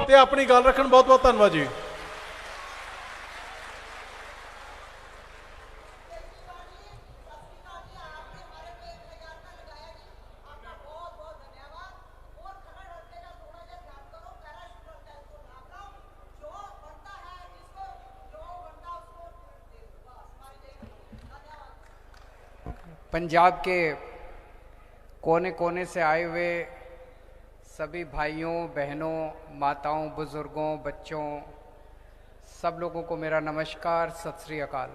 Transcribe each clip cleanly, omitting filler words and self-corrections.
ਤੇ ਆਪਣੀ ਗੱਲ ਰੱਖਣ ਬਹੁਤ ਬਹੁਤ ਧੰਨਵਾਦ ਜੀ। पंजाब के कोने कोने से आए हुए सभी भाइयों बहनों माताओं बुजुर्गों बच्चों सब लोगों को मेरा नमस्कार सत श्री अकाल।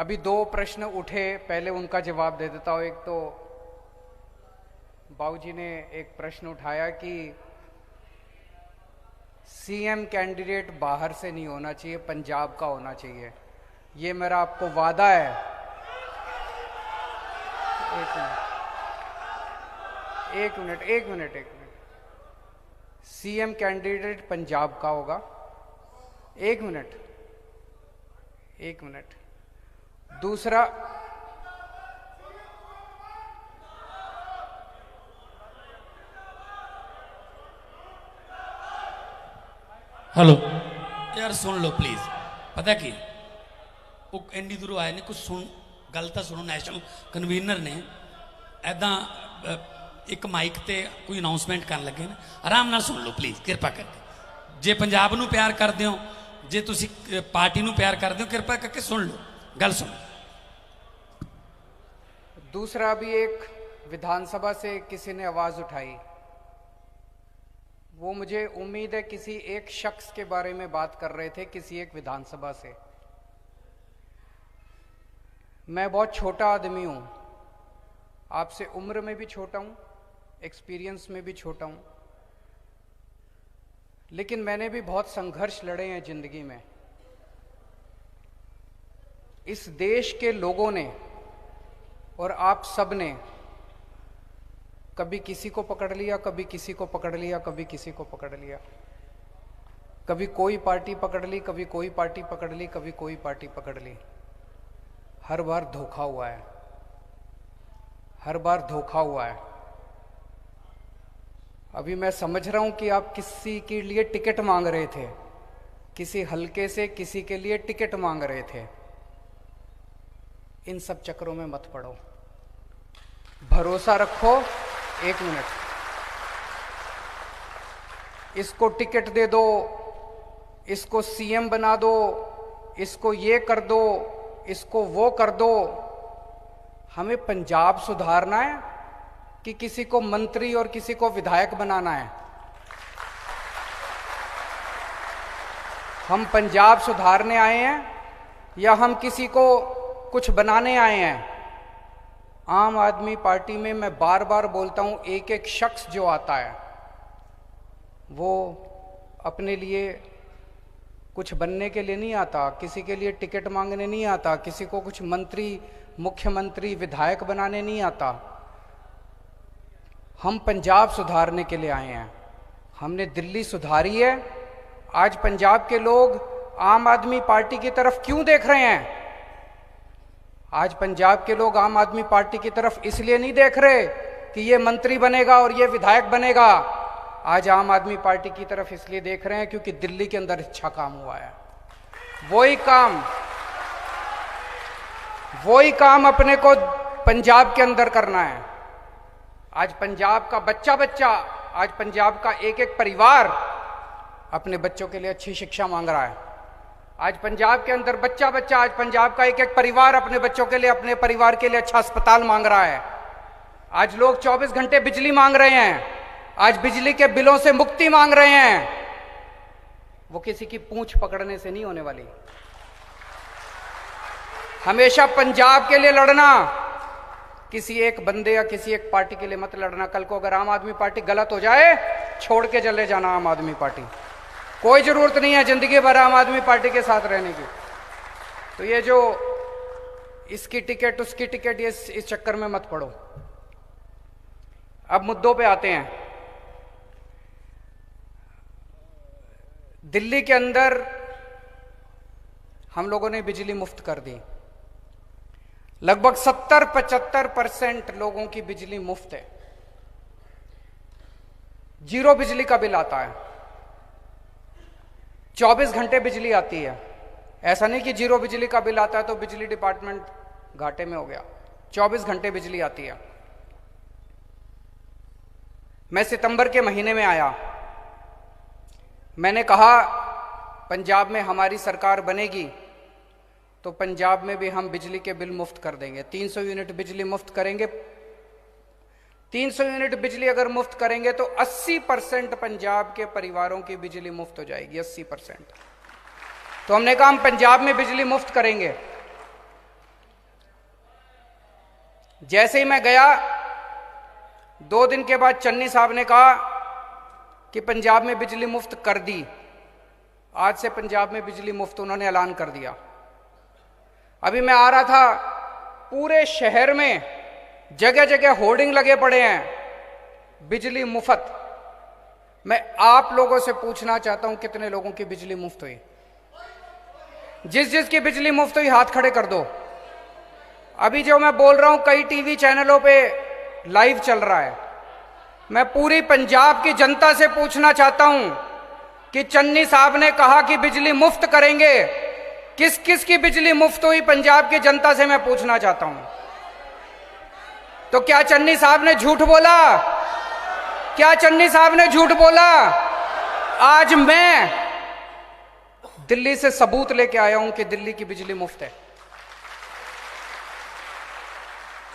अभी दो प्रश्न उठे, पहले उनका जवाब दे देता हूं। एक तो बाबूजी ने एक प्रश्न उठाया कि सीएम कैंडिडेट बाहर से नहीं होना चाहिए, पंजाब का होना चाहिए। ये मेरा आपको वादा है। एक मिनट। सीएम कैंडिडेट पंजाब का होगा। एक मिनट। दूसरा, हेलो यार सुन लो प्लीज। पता की वो एनी दूरों आए ने कुछ सुन गल तो सुनो। नैशनल कन्वीनर ने ऐदा एक माइक ते कोई अनाउंसमेंट कर लगे ना, आराम नाल सुन लो प्लीज कृपा करके। जे पंजाब नूं प्यार करदे हो, जे तुसी पार्टी नूं प्यार करदे हो, कृपा करके सुन लो, गल सुन। दूसरा भी एक विधानसभा से किसी ने आवाज उठाई, वो मुझे उम्मीद है किसी एक शख्स के बारे में बात कर रहे थे, किसी एक विधानसभा से। मैं बहुत छोटा आदमी हूं, आपसे उम्र में भी छोटा हूं, एक्सपीरियंस में भी छोटा हूं, लेकिन मैंने भी बहुत संघर्ष लड़े हैं जिंदगी में। इस देश के लोगों ने और आप सब ने कभी किसी को पकड़ लिया, कभी किसी को पकड़ लिया, कभी किसी को पकड़ लिया, कभी कोई पार्टी पकड़ ली, कभी कोई पार्टी पकड़ ली, कभी कोई पार्टी पकड़ ली। हर बार धोखा हुआ है, हर बार धोखा हुआ है। अभी मैं समझ रहा हूं कि आप किसी के लिए टिकट मांग रहे थे, किसी हलके से किसी के लिए टिकट मांग रहे थे। इन सब चक्रों में मत पड़ो, भरोसा रखो। एक मिनट, इसको टिकट दे दो, इसको सीएम बना दो, इसको ये कर दो, इसको वो कर दो। हमें पंजाब सुधारना है कि किसी को मंत्री और किसी को विधायक बनाना है? हम पंजाब सुधारने आए हैं या हम किसी को कुछ बनाने आए हैं? आम आदमी पार्टी में मैं बार बार बोलता हूं, एक एक शख्स जो आता है वो अपने लिए कुछ बनने के लिए नहीं आता, किसी के लिए टिकट मांगने नहीं आता, किसी को कुछ मंत्री मुख्यमंत्री विधायक बनाने नहीं आता। हम पंजाब सुधारने के लिए आए हैं। हमने दिल्ली सुधारी है। आज पंजाब के लोग आम आदमी पार्टी की तरफ क्यों देख रहे हैं? आज पंजाब के लोग आम आदमी पार्टी की तरफ इसलिए नहीं देख रहे कि ये मंत्री बनेगा और ये विधायक बनेगा। आज आम आदमी पार्टी की तरफ इसलिए देख रहे हैं क्योंकि दिल्ली के अंदर अच्छा काम हुआ है। वही काम अपने को पंजाब के अंदर करना है। आज पंजाब का बच्चा बच्चा, आज पंजाब का एक एक परिवार अपने बच्चों के लिए अच्छी शिक्षा मांग रहा है। आज पंजाब के अंदर बच्चा बच्चा, आज पंजाब का एक एक परिवार अपने बच्चों के लिए, अपने परिवार के लिए अच्छा अस्पताल मांग रहा है। आज लोग 24 घंटे बिजली मांग रहे हैं, आज बिजली के बिलों से मुक्ति मांग रहे हैं। वो किसी की पूंछ पकड़ने से नहीं होने वाली। हमेशा पंजाब के लिए लड़ना, किसी एक बंदे या किसी एक पार्टी के लिए मत लड़ना। कल को अगर आम आदमी पार्टी गलत हो जाए, छोड़ के चले जाना आम आदमी पार्टी। कोई जरूरत नहीं है जिंदगी भर आम आदमी पार्टी के साथ रहने की। तो ये जो इसकी टिकट उसकी टिकट, ये इस चक्कर में मत पड़ो। अब मुद्दों पे आते हैं। दिल्ली के अंदर हम लोगों ने बिजली मुफ्त कर दी। लगभग 70-75% लोगों की बिजली मुफ्त है। जीरो बिजली का बिल आता है, 24 घंटे बिजली आती है। ऐसा नहीं कि जीरो बिजली का बिल आता है तो बिजली डिपार्टमेंट घाटे में हो गया। 24 घंटे बिजली आती है। मैं सितंबर के महीने में आया, मैंने कहा पंजाब में हमारी सरकार बनेगी तो पंजाब में भी हम बिजली के बिल मुफ्त कर देंगे। 300 यूनिट बिजली मुफ्त करेंगे। 300 यूनिट बिजली अगर मुफ्त करेंगे तो 80% पंजाब के परिवारों की बिजली मुफ्त हो जाएगी। 80%। तो हमने कहा हम पंजाब में बिजली मुफ्त करेंगे। जैसे ही मैं गया, 2 दिन के बाद चन्नी साहब ने कहा कि पंजाब में बिजली मुफ्त कर दी। आज से पंजाब में बिजली मुफ्त उन्होंने ऐलान कर दिया। अभी मैं आ रहा था, पूरे शहर में जगह जगह होर्डिंग लगे पड़े हैं, बिजली मुफ्त। मैं आप लोगों से पूछना चाहता हूं कितने लोगों की बिजली मुफ्त हुई? जिस जिसकी बिजली मुफ्त हुई हाथ खड़े कर दो। अभी जो मैं बोल रहा हूं कई टीवी चैनलों पे लाइव चल रहा है। मैं पूरी पंजाब की जनता से पूछना चाहता हूं कि चन्नी साहब ने कहा कि बिजली मुफ्त करेंगे, किस किस की बिजली मुफ्त हुई? पंजाब की जनता से मैं पूछना चाहता हूं। तो क्या चन्नी साहब ने झूठ बोला? क्या चन्नी साहब ने झूठ बोला? आज मैं दिल्ली से सबूत लेके आया हूं कि दिल्ली की बिजली मुफ्त है।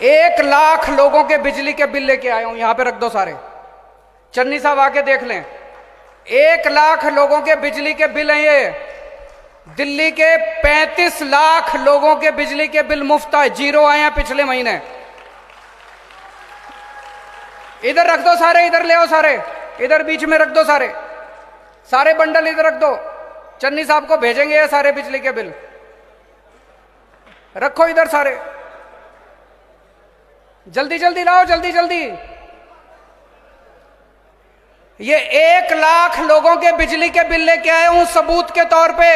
1 लाख लोगों के बिजली के बिल लेके आया हूं। यहां पे रख दो सारे, चन्नी साहब आके देख लें। 1 लाख लोगों के बिजली के बिल हैं ये। दिल्ली के 35 लाख लोगों के बिजली के बिल मुफ्त आए, जीरो आए हैं पिछले महीने। इधर रख दो सारे, इधर ले आओ सारे, इधर बीच में रख दो सारे, सारे बंडल इधर रख दो। चन्नी साहब को भेजेंगे ये सारे बिजली के बिल। रखो इधर सारे, जल्दी जल्दी लाओ, जल्दी जल्दी। ये 1 लाख लोगों के बिजली के बिल लेके आया हूं सबूत के तौर पे।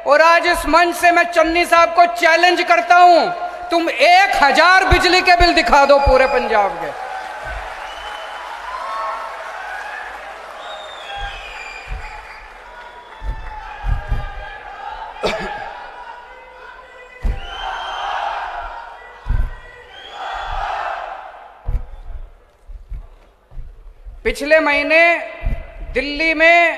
और आज इस मंच से मैं चन्नी साहब को चैलेंज करता हूं, तुम 1000 बिजली के बिल दिखा दो पूरे पंजाब के। पिछले महीने दिल्ली में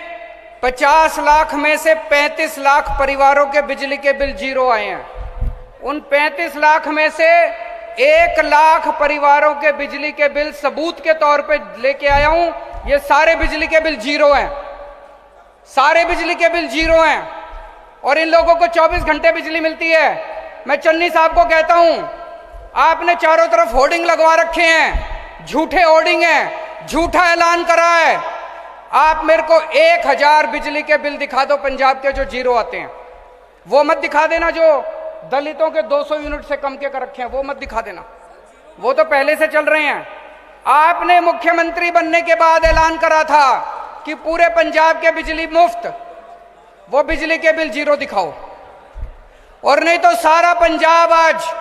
50 लाख में से 35 लाख परिवारों के बिजली के बिल जीरो आए हैं। उन 35 लाख में से 1 लाख परिवारों के बिजली के बिल सबूत के तौर पे लेके आया हूं। ये सारे बिजली के बिल जीरो हैं, सारे बिजली के बिल जीरो हैं। और इन लोगों को 24 घंटे बिजली मिलती है। मैं चन्नी साहब को कहता हूं, आपने चारों तरफ होर्डिंग लगवा रखे हैं, झूठे होर्डिंग हैं, झूठा ऐलान करा है। आप मेरे को 1000 बिजली के बिल दिखा दो पंजाब के जो जीरो आते हैं। वो मत दिखा देना जो दलितों के 200 यूनिट से कम के कर रखे हैं, वो मत दिखा देना, वो तो पहले से चल रहे हैं। आपने मुख्यमंत्री बनने के बाद ऐलान करा था कि पूरे पंजाब के बिजली मुफ्त, वो बिजली के बिल जीरो दिखाओ। और नहीं तो सारा पंजाब आज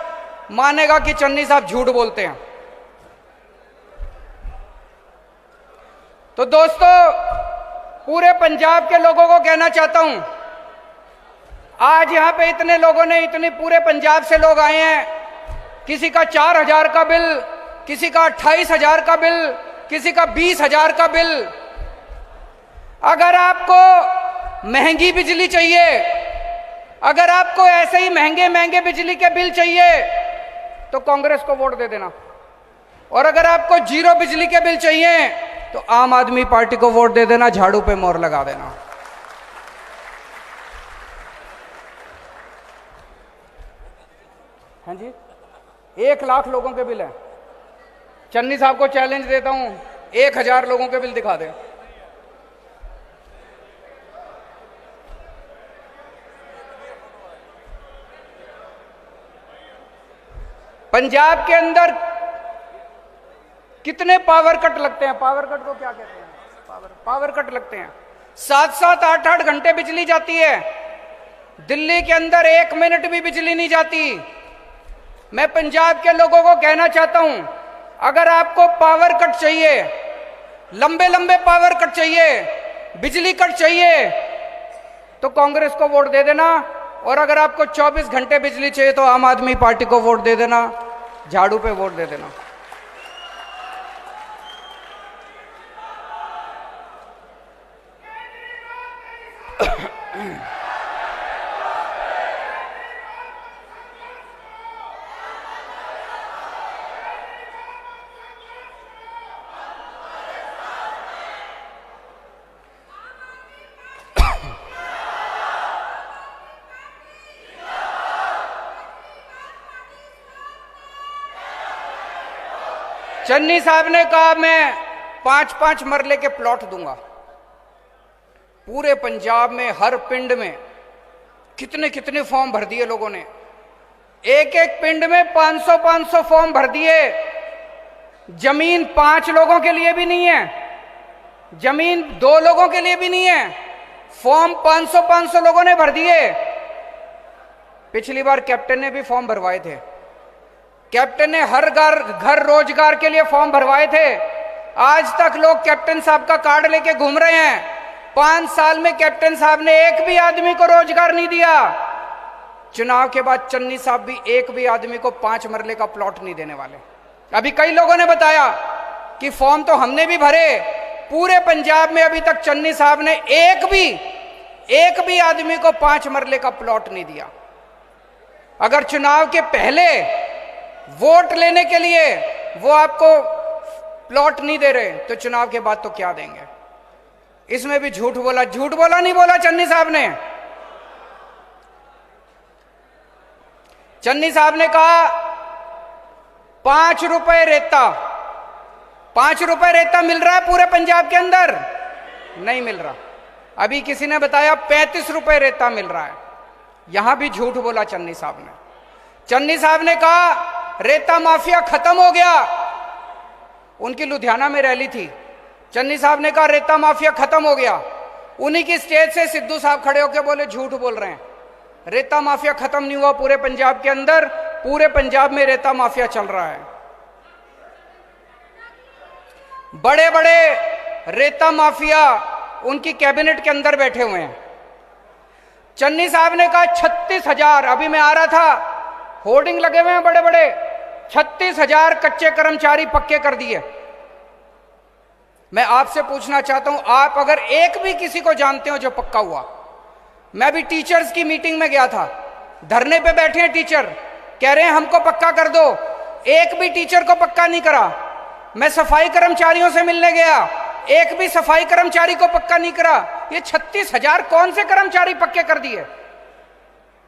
मानेगा कि चन्नी साहब झूठ बोलते हैं। तो दोस्तों, पूरे पंजाब के लोगों को कहना चाहता हूं, आज यहां पे इतने लोगों ने, इतने पूरे पंजाब से लोग आए हैं। किसी का 4000 का बिल, किसी का 28,000 का बिल, किसी का 20,000 का बिल। अगर आपको महंगी बिजली चाहिए, अगर आपको ऐसे ही महंगे महंगे बिजली के बिल चाहिए तो कांग्रेस को वोट दे देना। और अगर आपको जीरो बिजली के बिल चाहिए तो आम आदमी पार्टी को वोट दे देना, झाड़ू पे मोहर लगा देना। हाँ जी, 1 लाख लोगों के बिल हैं। चन्नी साहब को चैलेंज देता हूं, 1000 लोगों के बिल दिखा दे। पंजाब के अंदर कितने पावर कट लगते हैं? पावर कट को क्या कहते हैं? पावर कट लगते हैं। 7-7, 8-8 घंटे बिजली जाती है। दिल्ली के अंदर 1 मिनट भी बिजली नहीं जाती। मैं पंजाब के लोगों को कहना चाहता हूं, अगर आपको पावर कट चाहिए, लंबे लंबे पावर कट चाहिए, बिजली कट चाहिए, तो कांग्रेस को वोट दे देना। और अगर आपको 24 घंटे बिजली चाहिए तो आम आदमी पार्टी को वोट दे देना, झाड़ू पे वोट दे देना। चन्नी साहब ने कहा मैं 5-5 मरले के प्लॉट दूंगा। पूरे पंजाब में हर पिंड में कितने कितने फॉर्म भर दिए लोगों ने, एक एक पिंड में 500-500 फॉर्म भर दिए। जमीन 5 लोगों के लिए भी नहीं है, जमीन 2 लोगों के लिए भी नहीं है, फॉर्म 500-500 लोगों ने भर दिए। पिछली बार कैप्टन ने भी फॉर्म भरवाए थे, कैप्टन ने हर घर रोजगार के लिए फॉर्म भरवाए थे। आज तक लोग कैप्टन साहब का कार्ड लेके घूम रहे हैं। 5 साल में कैप्टन साहब ने एक भी आदमी को रोजगार नहीं दिया। चुनाव के बाद चन्नी साहब भी एक भी आदमी को 5 मरले का प्लॉट नहीं देने वाले। अभी कई लोगों ने बताया कि फॉर्म तो हमने भी भरे, पूरे पंजाब में अभी तक चन्नी साहब ने एक भी आदमी को 5 मरले का प्लॉट नहीं दिया। अगर चुनाव के पहले वोट लेने के लिए वो आपको प्लॉट नहीं दे रहे तो चुनाव के बाद तो क्या देंगे? इसमें भी झूठ बोला नहीं बोला चन्नी साहब ने। चन्नी साहब ने कहा 5 रुपए रेता, 5 रुपए रेता मिल रहा है पूरे पंजाब के अंदर, नहीं मिल रहा। अभी किसी ने बताया 35 रुपए रेता मिल रहा है, यहां भी झूठ बोला चन्नी साहब ने। चन्नी साहब ने कहा रेता माफिया खत्म हो गया, उनकी लुधियाना में रैली थी। चन्नी साहब ने कहा रेता माफिया खत्म हो गया। उन्हीं की स्टेज से सिद्धू साहब खड़े होकर बोले झूठ बोल रहे हैं, रेता माफिया खत्म नहीं हुआ पूरे पंजाब के अंदर, पूरे पंजाब में रेता माफिया चल रहा है। बड़े बड़े रेता माफिया उनकी कैबिनेट के अंदर बैठे हुए हैं। चन्नी साहब ने कहा 36,000, अभी मैं आ रहा था, होर्डिंग लगे हुए हैं बड़े बड़े, 36,000 कच्चे कर्मचारी पक्के कर दिए। मैं आपसे पूछना चाहता हूं, आप अगर एक भी किसी को जानते हो जो पक्का हुआ? मैं भी टीचर्स की मीटिंग में गया था, धरने पे बैठे हैं टीचर, कह रहे हैं हमको पक्का कर दो, एक भी टीचर को पक्का नहीं करा। मैं सफाई कर्मचारियों से मिलने गया, एक भी सफाई कर्मचारी को पक्का नहीं करा। ये 36,000 कौन से कर्मचारी पक्के कर दिए?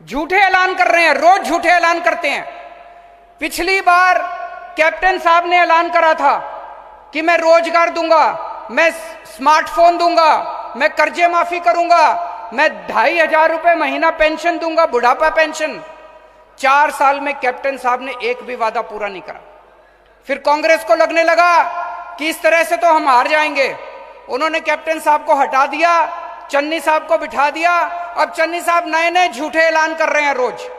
झूठे ऐलान कर रहे हैं, रोज झूठे ऐलान करते हैं। पिछली बार कैप्टन साहब ने ऐलान करा था कि मैं रोजगार दूंगा, मैं स्मार्टफोन दूंगा, मैं कर्जे माफी करूंगा, मैं 2,500 रुपए महीना पेंशन दूंगा, बुढ़ापा पेंशन। 4 साल में कैप्टन साहब ने एक भी वादा पूरा नहीं करा। फिर कांग्रेस को लगने लगा कि इस तरह से तो हम हार जाएंगे, उन्होंने कैप्टन साहब को हटा दिया, चन्नी साहब को बिठा दिया। अब चन्नी साहब नए नए झूठे ऐलान कर रहे हैं रोज,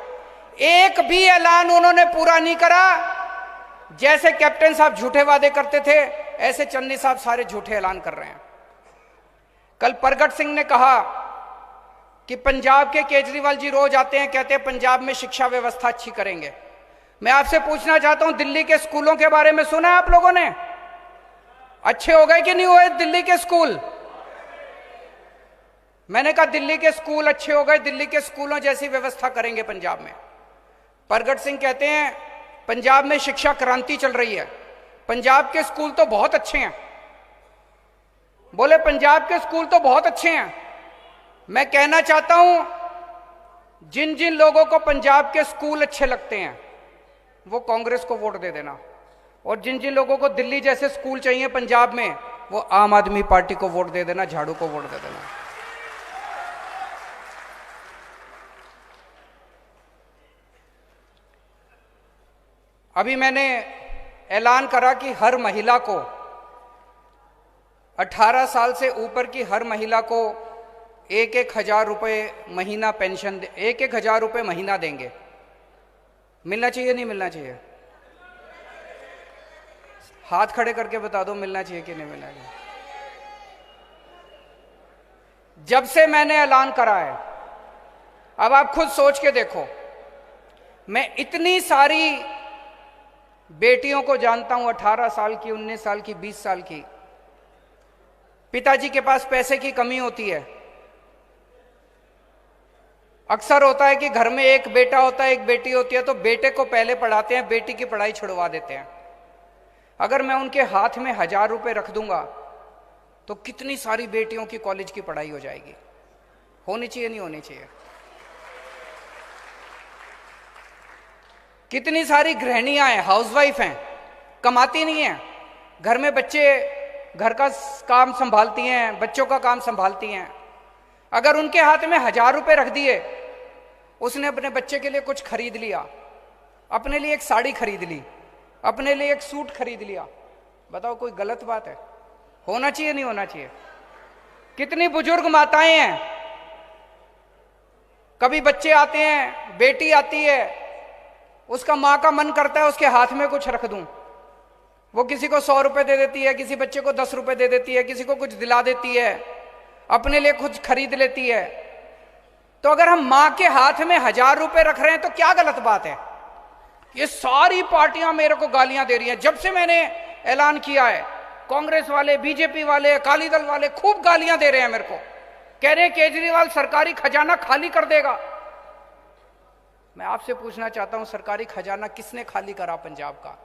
एक भी ऐलान उन्होंने पूरा नहीं करा। जैसे कैप्टन साहब झूठे वादे करते थे, ऐसे चन्नी साहब सारे झूठे ऐलान कर रहे हैं। कल प्रगट सिंह ने कहा कि पंजाब के केजरीवाल जी रोज आते हैं, कहते हैं पंजाब में शिक्षा व्यवस्था अच्छी करेंगे। मैं आपसे पूछना चाहता हूं, दिल्ली के स्कूलों के बारे में सुना है आप लोगों ने? अच्छे हो गए कि नहीं हुए दिल्ली के स्कूल? मैंने कहा दिल्ली के स्कूल अच्छे हो गए, दिल्ली के स्कूलों जैसी व्यवस्था करेंगे पंजाब में। प्रगट सिंह कहते हैं पंजाब में शिक्षा क्रांति चल रही है, पंजाब के स्कूल तो बहुत अच्छे हैं। बोले पंजाब के स्कूल तो बहुत अच्छे हैं। मैं कहना चाहता हूं, जिन जिन लोगों को पंजाब के स्कूल अच्छे लगते हैं वो कांग्रेस को वोट दे देना, और जिन जिन लोगों को दिल्ली जैसे स्कूल चाहिए पंजाब में, वो आम आदमी पार्टी को वोट दे देना, झाड़ू को वोट दे देना। अभी मैंने ऐलान करा कि हर महिला को, 18 साल से ऊपर की हर महिला को एक हजार रुपये महीना पेंशन, 1,000 रुपये महीना देंगे। मिलना चाहिए नहीं मिलना चाहिए? हाथ खड़े करके बता दो मिलना चाहिए कि नहीं मिलना चाहिए। जब से मैंने ऐलान करा है, अब आप खुद सोच के देखो, मैं इतनी सारी बेटियों को जानता हूं, 18 साल की, 19 साल की, 20 साल की, पिताजी के पास पैसे की कमी होती है। अक्सर होता है कि घर में एक बेटा होता है, एक बेटी होती है, तो बेटे को पहले पढ़ाते हैं, बेटी की पढ़ाई छुड़वा देते हैं। अगर मैं उनके हाथ में 1,000 रुपए रख दूंगा तो कितनी सारी बेटियों की कॉलेज की पढ़ाई हो जाएगी। होनी चाहिए नहीं होनी चाहिए? कितनी सारी गृहिणियां हैं, हाउसवाइफ हैं, कमाती नहीं हैं, घर में बच्चे, घर का काम संभालती हैं, बच्चों का काम संभालती हैं। अगर उनके हाथ में 1,000 रुपए रख दिए, उसने अपने बच्चे के लिए कुछ खरीद लिया, अपने लिए एक साड़ी खरीद ली, अपने लिए एक सूट खरीद लिया, बताओ कोई गलत बात है? होना चाहिए नहीं होना चाहिए? कितनी बुजुर्ग माताएं हैं, कभी बच्चे आते हैं, बेटी आती है, उसका मां का मन करता है उसके हाथ में कुछ रख दूं, वो किसी को 100 रुपए दे देती है, किसी बच्चे को 10 रुपए दे देती है, किसी को कुछ दिला देती है, अपने लिए कुछ खरीद लेती है। तो अगर हम मां के हाथ में 1,000 रुपए रख रहे हैं तो क्या गलत बात है? ये सारी पार्टियां मेरे को गालियां दे रही हैं। जब से मैंने ऐलान किया है, कांग्रेस वाले, बीजेपी वाले, अकाली दल वाले खूब गालियां दे रहे हैं मेरे को, कह रहे हैं केजरीवाल सरकारी खजाना खाली कर देगा। मैं आपसे पूछना चाहता हूं, सरकारी खजाना किसने खाली करा पंजाब का?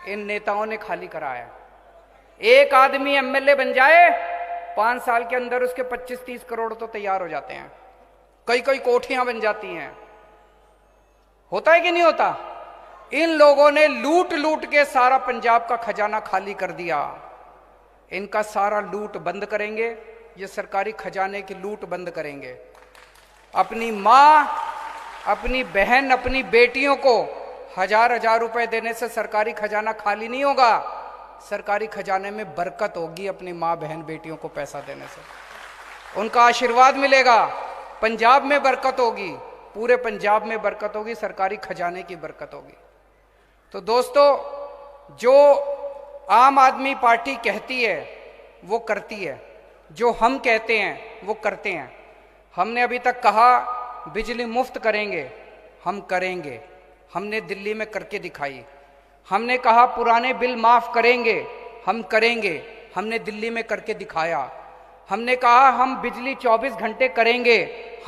इन नेताओं ने खाली कराया। एक आदमी एमएलए बन जाए, 5 साल के अंदर उसके 25-30 करोड़ तो तैयार हो जाते हैं, कई कई कोठियां बन जाती हैं। होता है कि नहीं होता? इन लोगों ने लूट लूट के सारा पंजाब का खजाना खाली कर दिया। इनका सारा लूट बंद करेंगे, ये सरकारी खजाने की लूट बंद करेंगे। अपनी मां, अपनी बहन, अपनी बेटियों को 1,000 रुपए देने से सरकारी खजाना खाली नहीं होगा, सरकारी खजाने में बरकत होगी। अपनी मां, बहन, बेटियों को पैसा देने से उनका आशीर्वाद मिलेगा, पंजाब में बरकत होगी, पूरे पंजाब में बरकत होगी, सरकारी खजाने की बरकत होगी। तो दोस्तों, जो आम आदमी पार्टी कहती है वो करती है, जो हम कहते हैं वो करते हैं। हमने अभी तक कहा बिजली मुफ्त करेंगे, हम करेंगे, हमने दिल्ली में करके दिखाई। हमने कहा पुराने बिल माफ करेंगे, हम करेंगे, हमने दिल्ली में करके दिखाया। हमने कहा हम बिजली 24 घंटे करेंगे,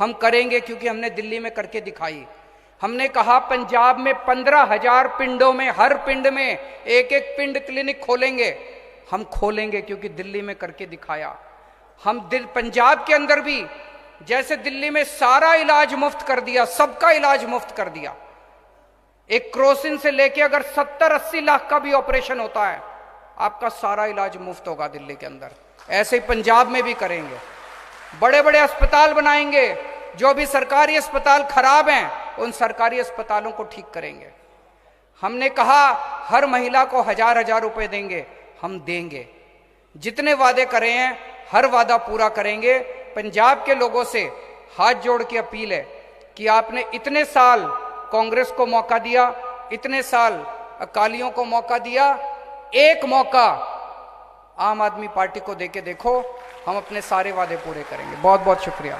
हम करेंगे, क्योंकि हमने दिल्ली में करके दिखाई। हमने कहा पंजाब में 15,000 पिंडों में, हर पिंड में एक एक पिंड क्लिनिक खोलेंगे, हम खोलेंगे, क्योंकि दिल्ली में करके दिखाया। हम पंजाब के अंदर भी जैसे दिल्ली में सारा इलाज मुफ्त कर दिया, सबका इलाज मुफ्त कर दिया। एक क्रोसिन से लेके अगर 70-80 लाख का भी ऑपरेशन होता है, आपका सारा इलाज मुफ्त होगा दिल्ली के अंदर। ऐसे ही पंजाब में भी करेंगे। बड़े बड़े अस्पताल बनाएंगे, जो भी सरकारी अस्पताल खराब हैं उन सरकारी अस्पतालों को ठीक करेंगे। हमने कहा हर महिला को 1,000 रुपए देंगे, हम देंगे। जितने वादे करे हैं हर वादा पूरा करेंगे। पंजाब के लोगों से हाथ जोड़ के अपील है कि आपने इतने साल कांग्रेस को मौका दिया, इतने साल अकालियों को मौका दिया, एक मौका आम आदमी पार्टी को देके देखो, हम अपने सारे वादे पूरे करेंगे। बहुत बहुत शुक्रिया।